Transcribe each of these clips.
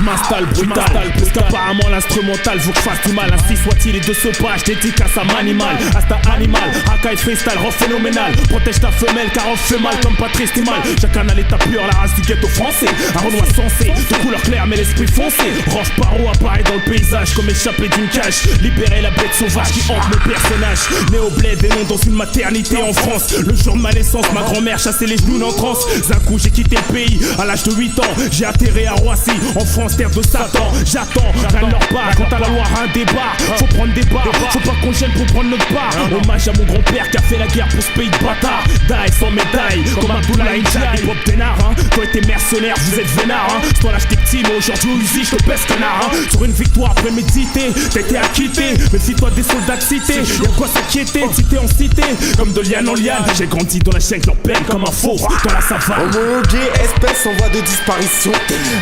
m'installe brutal, parce qu'apparemment l'instrumental veut que je fasse du mal. Ainsi soit-il, et de ce pas, je dédicace à Manimal. Hasta animal, Haka et freestyle, rend phénoménal. Protège ta femelle car on fait mal comme Patrice Timal. Chacun a l'état pur, la race du ghetto français. Un Renoir sensé, de couleur claire mais l'esprit foncé. Roche Paro apparaît dans le paysage comme échappé d'une cage. Libérer la bête sauvage qui hante mes personnages. Né au bled et non dans une maternité en France. Le jour de ma naissance, ma grand-mère chassait les genoux en transe. D'un coup j'ai quitté le pays, à l'âge de 8 ans. J'ai atterri à Roissy, en France terre de Satan. J'attends, rien ne leur part, quant à la loi un débat. Faut prendre des barres, faut pas qu'on gêne pour prendre notre part. Hommage à mon grand-père qui a fait la guerre pour ce pays de bâtard. Die sans médaille, comme Abdoulaye Ndiaye. Bob Denard, hein, toi et tes mercenaires, vous êtes vénards, hein. C'est toi l'âge t'es petit, mais aujourd'hui au Uzi, je te pèse connard, hein. Sur une victoire préméditée, t'as été acquitté. Méfie-toi des soldats de cité, y'a quoi s'inquiéter, de cité en cité, comme de liane en liane. J'ai grandi dans la chaîne leur peine comme un faux dans la savane. Homologué, espèce en voie de disparition.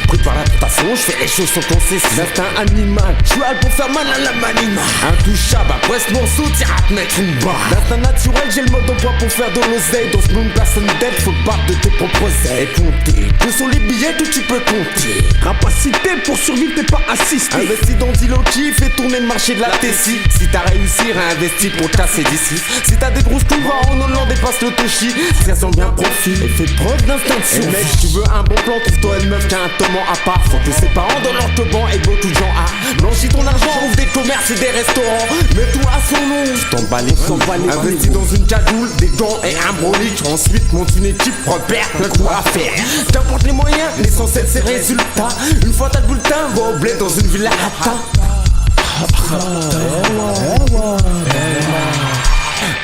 Prépare la tentation, je fais les choses sans concession. L'instinct animal, je suis pour faire mal à la manima. Intouchable, après ce morceau, t'iras te mettre une barre. L'instinct naturel, j'ai le mode d'emploi pour faire de l'oseille. Dans ce monde, personne d'aide, faut battre de tes propres ailes. Et compter, que sont les billets que tu peux compter. Capacité pour survivre, t'es pas assisté. Investis dans Diloki, fais tourner le marché de la Tessie. Si t'as réussi, réinvestis pour tasser d'ici. Si t'as des grosses coups, va en Hollande et passe le Toshi. Ça sent bien profit et fais preuve d'instinct de survie. Mec, tu veux un bon plan, trouve-toi une meuf qui a un toment à part. Faut que ses parents dans leur teban et beaucoup de gens à blanchis ton argent, ouvre des commerces et des restaurants. Mets tout à son nom, t'emballes les investis dans une cagoule, des gants et un brolique. Ensuite monte une équipe, repère plein de coups à faire. T'apportes les moyens, l'essentiel c'est le résultat. Une fois t'as le bulletin, va au bled dans une villa à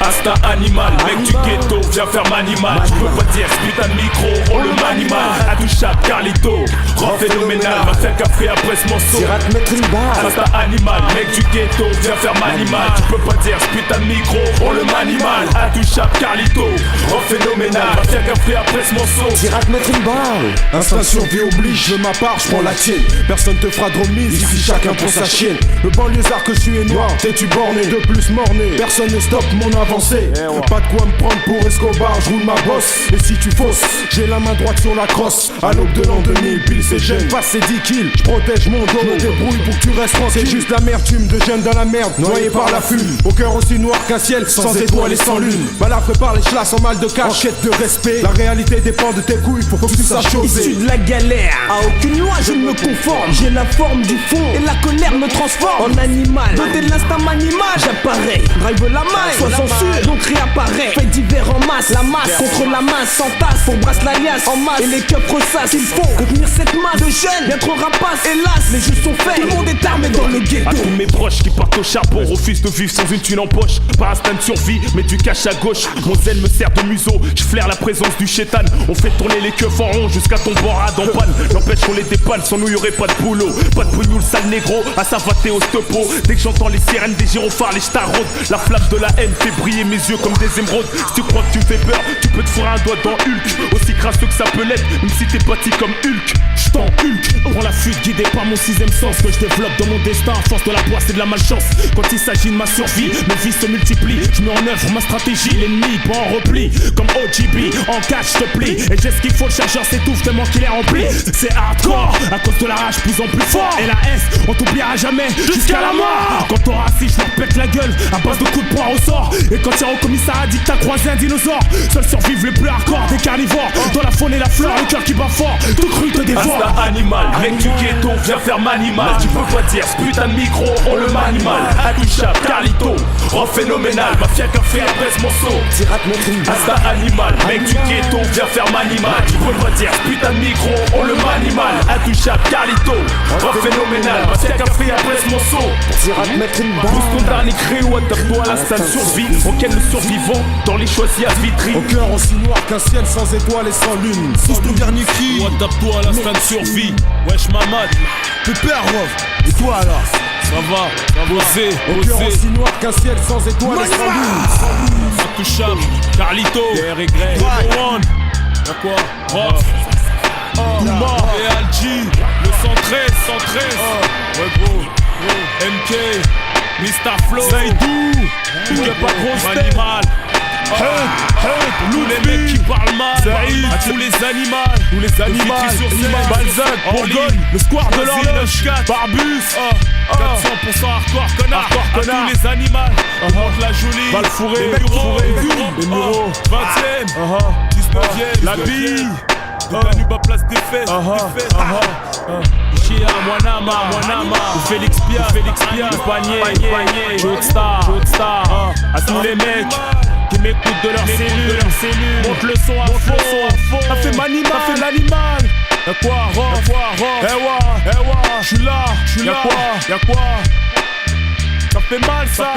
Hasta animal, mec du ghetto, viens faire manimal. Je peux pas dire ce putain de micro, on le manimal. Intouchable, Carlito, rend phénoménal. Va faire café après ce morceau. T'iras te mettre une barre. Hasta animal, mec du ghetto, viens faire manimal. Tu peux pas dire ce putain de micro, on le manimal. Intouchable, Carlito, rend phénoménal. Va faire café après ce morceau. T'iras te mettre une barre. Instinct survie oblige, je ma part, je prends la tienne. Personne te fera de remise, ici chacun pour sa chienne. Le banlieusard que je suis est noir, t'es-tu borné, de plus morné. Personne ne stoppe mon avancée. Pas de quoi me prendre pour Escobar, je roule ma bosse. Et si tu fausses, j'ai la main droite sur la crosse. À l'aube de l'an 2000, pile c'est jeune, passe c'est 10 kills. Je protège mon dos, me débrouille pour que tu restes tranquille. C'est juste l'amertume de jeunes dans la merde, noyé par la fume. Au cœur aussi noir qu'un ciel, sans étoiles et sans lune. Balard prépare les chlasses en mal de cash, en quête de respect. La réalité dépend de tes couilles, faut que tu saches oser. Issu de la galère, à aucune loi je ne me conforme. J'ai la forme du fond et la colère me transforme en animal. Doté de l'instinct manimal, j'apparais. Drive la main, sois censure, donc réapparaît. Fait divers en masse, la masse contre la masse s'entasse. Pour brasse la liasse en masse et les keufs ressassent. Il faut contenir cette masse de jeunes, bien trop rapaces. Hélas, les jeux sont faits, tout le monde est armé dans le ghetto. À tous mes proches qui partent au charbon, refusent de vivre sans une thune en poche. Par instinct de survie, mais du cash à gauche. Mon zen me sert de museau, je flaire la présence du chétan. On fait tourner les keufs en rond jusqu'à ton borade en panne. N'empêche qu'on les dépanne, sans nous y'aurait pas de boulot. Pas de pognoul, sale négro, à savater au stopo. Dès que j'entends les sirènes des gyrophares, les staraudes, la flamme de la haine fait briller mes yeux comme des émeraudes. Si tu crois que tu me fais peur, tu peux te fourrer un doigt dans Hulk. Aussi crasseux que ça peut l'être, même si t'es bâti comme Hulk. J't'en Hulk, prends la fuite guidé par mon sixième sens. Que je développe dans mon destin, à force de la poisse et de la malchance. Quand il s'agit de ma survie, mes vies se multiplient. Je mets en œuvre ma stratégie, l'ennemi pas en repli. Comme OGB, en catch te plie. Et j'ai ce qu'il faut, le chargeur s'étouffe tellement qu'il est rempli. C'est hardcore, à cause de la rage plus en plus fort. Et la S, on t'oubliera jamais, jusqu'à la mort. Quand t'auras assis, je leur pète la gueule, à base de coups de poing au sort. Et quand t'iras au commissariat, dit que t'as croisé un dinosaure. Seuls survivent les plus hardcore des carnivores. Dans la faune et la fleur, le cœur qui bat fort, tout cru te dévore. Instinct animal, mec du ghetto, viens faire manimal. Tu peux pas dire ce putain de micro, on le manimal. Intouchable, Carlito, rend phénoménal. Mafia café après ce morceau. Instinct animal, mec du ghetto, viens faire manimal. Tu peux pas dire ce putain de micro, on le manimal. Intouchable, Carlito, rend phénoménal. Mafia café après ce morceau. Pousse ton dernier créo, adapte-toi à l'instinct de survie. Auquel le survivant dans les choisis à Vitry. Au cœur aussi noir qu'un ciel sans étoiles et sans lune. Pousse ton dernier cri, adapte-toi à l'instinct de survie. Wesh mamad, pépère Rof. Et toi alors? ça va, osez, Au cœur aussi noir qu'un ciel sans étoiles et sans lune. Intouchable, Carlito, RY, y'a quoi? Rof, Douma, et le 113, ouais gros, MK, Mr. Flow, Saïdou, big up à grosse animal, Tous les mecs qui parlent mal, à tous les animaux, Balzac, Bourgogne, le square de l'horloge, Barbus, 400% hardcore connard, à tous les animaux, monte la jolie, Balfouré, les Mureaux, 20ème, 19ème, la bille, de Danube à place des fesses, Chia, Wanama, Félix Pia, Panier, Joestar, à tous les mecs qui m'écoutent de leur cellule, monte le son à fond, ça fait l'animal. Y'a quoi, j'suis là, y'a quoi, ça fait mal ça.